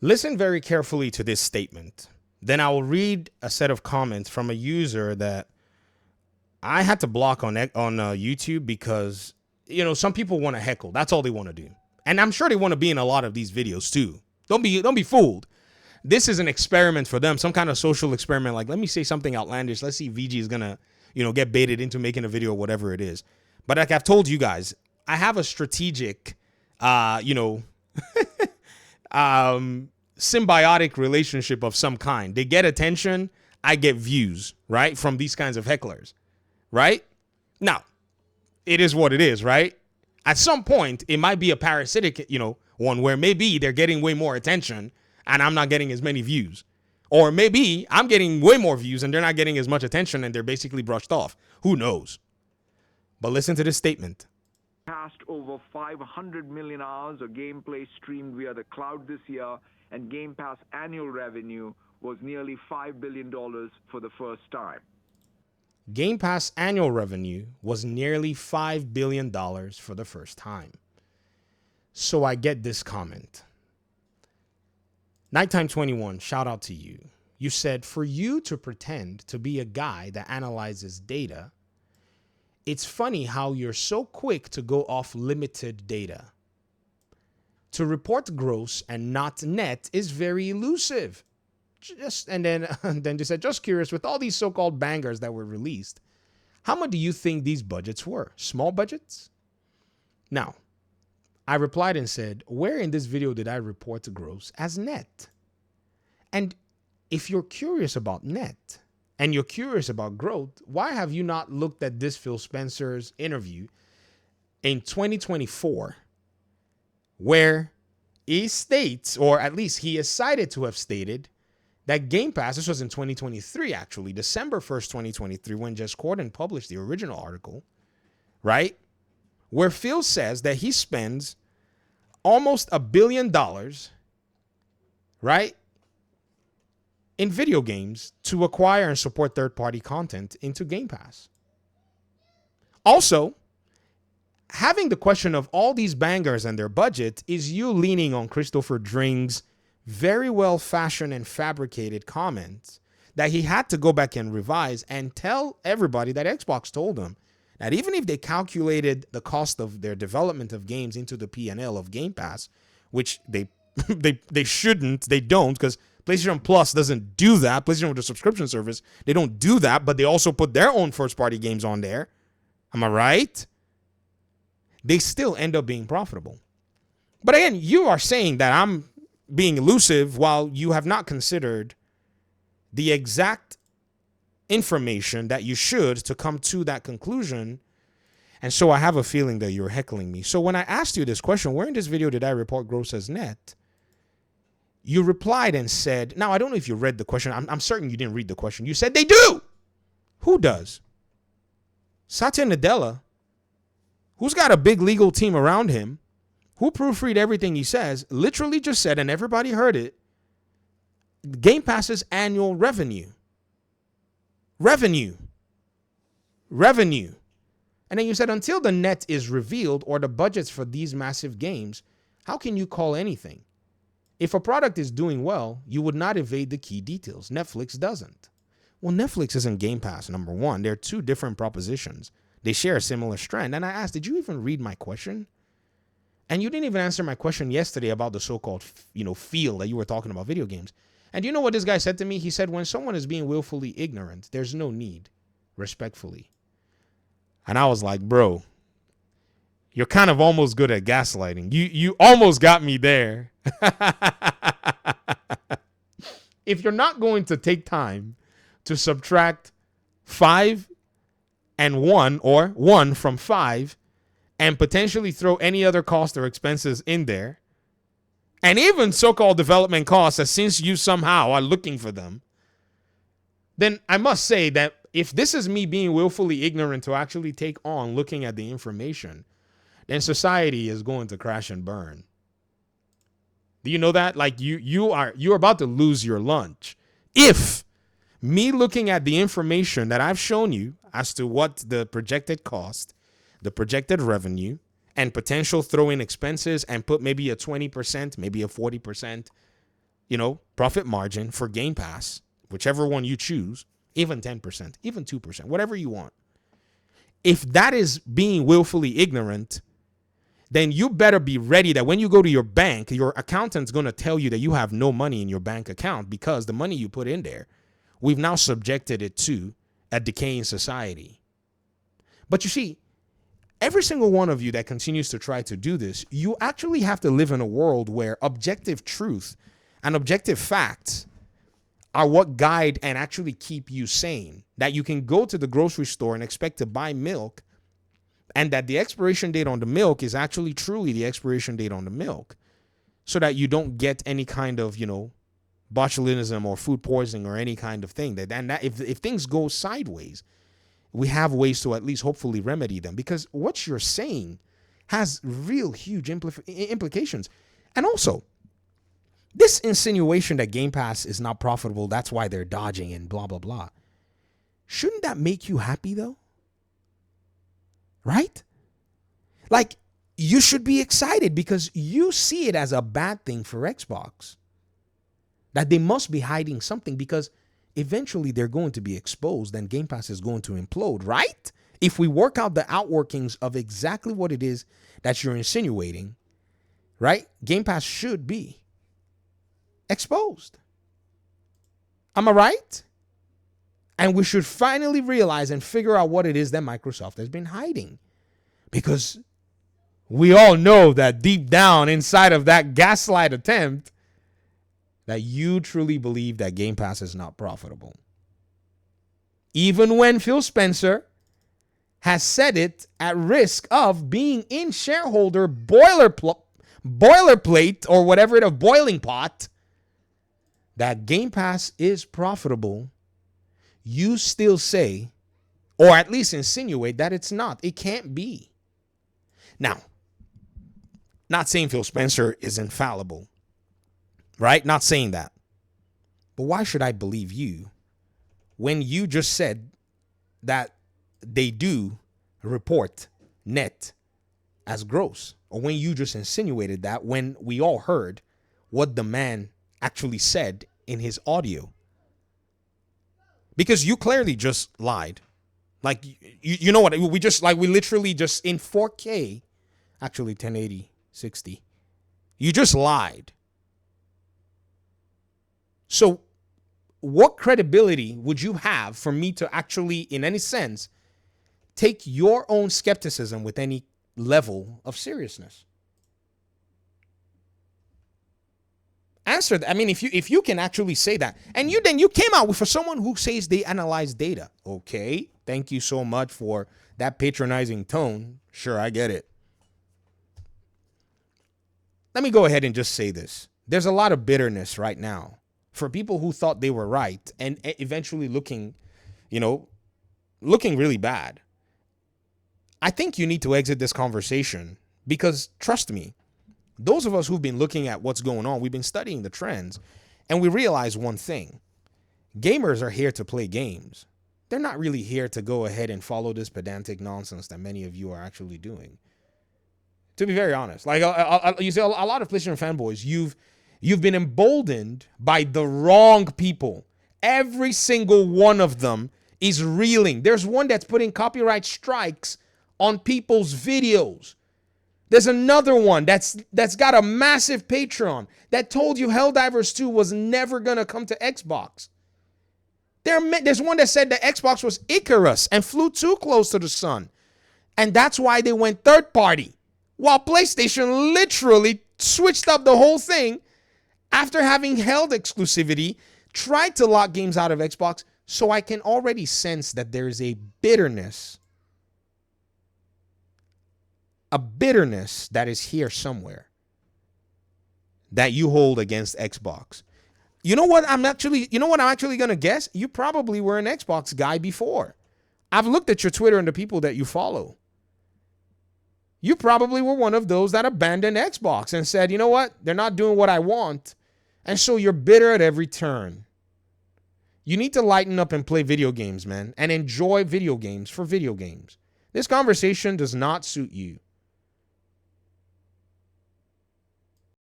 Listen very carefully to this statement. Then I will read a set of comments from a user that I had to block on YouTube because, some people want to heckle. That's all they want to do. And I'm sure they want to be in a lot of these videos too. Don't be fooled. This is an experiment for them, some kind of social experiment. Like, let me say something outlandish. Let's see if VG is going to, get baited into making a video or whatever it is. But like I've told you guys, I have a strategic, symbiotic relationship of some kind. They get attention, I get views, right? From these kinds of hecklers, right? Now, it is what it is, right? At some point, it might be a parasitic, one where maybe they're getting way more attention and I'm not getting as many views. Or maybe I'm getting way more views and they're not getting as much attention and they're basically brushed off. Who knows? But listen to this statement. Passed over 500 million hours of gameplay streamed via the cloud this year, and Game Pass annual revenue was nearly $5 billion for the first time. Game Pass annual revenue was nearly $5 billion for the first time. So I get this comment. Nighttime 21, shout out to you. You said, for you to pretend to be a guy that analyzes data, it's funny how you're so quick to go off limited data. To report gross and not net is very elusive. And then they said, just curious, with all these so-called bangers that were released, how much do you think these budgets were? Small budgets? Now, I replied and said, where in this video did I report gross as net? And if you're curious about net and you're curious about growth, why have you not looked at this Phil Spencer's interview in 2024, where he states, or at least he is cited to have stated, that Game Pass, this was in 2023 actually, December 1st, 2023, when Jess Corden published the original article, right? Where Phil says that he spends almost $1 billion, right, in video games to acquire and support third-party content into Game Pass. Also, having the question of all these bangers and their budget is you leaning on Christopher Dring's very well-fashioned and fabricated comments that he had to go back and revise and tell everybody that Xbox told him that even if they calculated the cost of their development of games into the P&L of Game Pass, which they shouldn't, they don't, because PlayStation Plus doesn't do that. PlayStation with the subscription service, they don't do that, but they also put their own first-party games on there. Am I right? They still end up being profitable. But again, you are saying that I'm being elusive while you have not considered the exact information that you should to come to that conclusion. And so I have a feeling that you're heckling me. So when I asked you this question, where in this video did I report gross as net? You replied and said, now I don't know if you read the question. I'm certain you didn't read the question. You said they do. Who does? Satya Nadella, who's got a big legal team around him, who proofread everything he says, literally just said, and everybody heard it, Game Pass's annual revenue. Revenue. And then you said, until the net is revealed or the budgets for these massive games, how can you call anything? If a product is doing well, you would not evade the key details. Netflix doesn't. Well, Netflix isn't Game Pass, number one. They're two different propositions. They share a similar strand. And I asked, did you even read my question? And you didn't even answer my question yesterday about the so-called, feel that you were talking about video games. And you know what this guy said to me? He said, when someone is being willfully ignorant, there's no need, respectfully. And I was like, bro, you're kind of almost good at gaslighting. You almost got me there. If you're not going to take time to subtract 5 and 1 or 1 from 5 and potentially throw any other cost or expenses in there, and even so-called development costs, as since you somehow are looking for them, then I must say that if this is me being willfully ignorant to actually take on looking at the information, then society is going to crash and burn. Do you know that? Like you're about to lose your lunch. If me looking at the information that I've shown you as to what the projected cost, the projected revenue, and potential throw-in expenses and put maybe a 20%, maybe a 40% profit margin for Game Pass, whichever one you choose, even 10%, even 2%, whatever you want. If that is being willfully ignorant, then you better be ready that when you go to your bank, your accountant's going to tell you that you have no money in your bank account because the money you put in there, we've now subjected it to a decaying society. But you see, every single one of you that continues to try to do this, you actually have to live in a world where objective truth and objective facts are what guide and actually keep you sane. That you can go to the grocery store and expect to buy milk, and that the expiration date on the milk is actually truly the expiration date on the milk, so that you don't get any kind of, botulism or food poisoning or any kind of thing. That if things go sideways, we have ways to at least hopefully remedy them, because what you're saying has real huge implications. And also, this insinuation that Game Pass is not profitable, that's why they're dodging and blah, blah, blah. Shouldn't that make you happy though? Right? Like, you should be excited because you see it as a bad thing for Xbox. That they must be hiding something, because eventually they're going to be exposed and Game Pass is going to implode, right? If we work out the outworkings of exactly what it is that you're insinuating, right? Game Pass should be exposed. Am I right? And we should finally realize and figure out what it is that Microsoft has been hiding. Because we all know that deep down inside of that gaslight attempt, that you truly believe that Game Pass is not profitable. Even when Phil Spencer has said it at risk of being in shareholder boilerplate or whatever it of boiling pot, that Game Pass is profitable, you still say, or at least insinuate, that it's not. It can't be. Now, not saying Phil Spencer is infallible, right? Not saying that. But why should I believe you when you just said that they do report net as gross? Or when you just insinuated that, when we all heard what the man actually said in his audio? Because you clearly just lied. Like, you know what? We literally just in 4K, actually 1080, 60. You just lied. So what credibility would you have for me to actually, in any sense, take your own skepticism with any level of seriousness? Answer that. I mean, if you can actually say that, and you came out with, for someone who says they analyze data. Okay, thank you so much for that patronizing tone. Sure, I get it. Let me go ahead and just say this. There's a lot of bitterness right now for people who thought they were right and eventually looking really bad. I think you need to exit this conversation because, trust me, those of us who've been looking at what's going on, we've been studying the trends, and we realize one thing. Gamers are here to play games. They're not really here to go ahead and follow this pedantic nonsense that many of you are actually doing. To be very honest, like you see, a lot of PlayStation fanboys, you've been emboldened by the wrong people. Every single one of them is reeling. There's one that's putting copyright strikes on people's videos. There's another one that's got a massive Patreon that told you Helldivers 2 was never going to come to Xbox. There's one that said that Xbox was Icarus and flew too close to the sun. And that's why they went third party. While PlayStation literally switched up the whole thing after having held exclusivity, tried to lock games out of Xbox. So I can already sense that there is a bitterness that is here somewhere that you hold against Xbox. You know what I'm actually going to guess? You probably were an Xbox guy before. I've looked at your Twitter and the people that you follow. You probably were one of those that abandoned Xbox and said, you know what? They're not doing what I want. And so you're bitter at every turn. You need to lighten up and play video games, man, and enjoy video games for video games. This conversation does not suit you.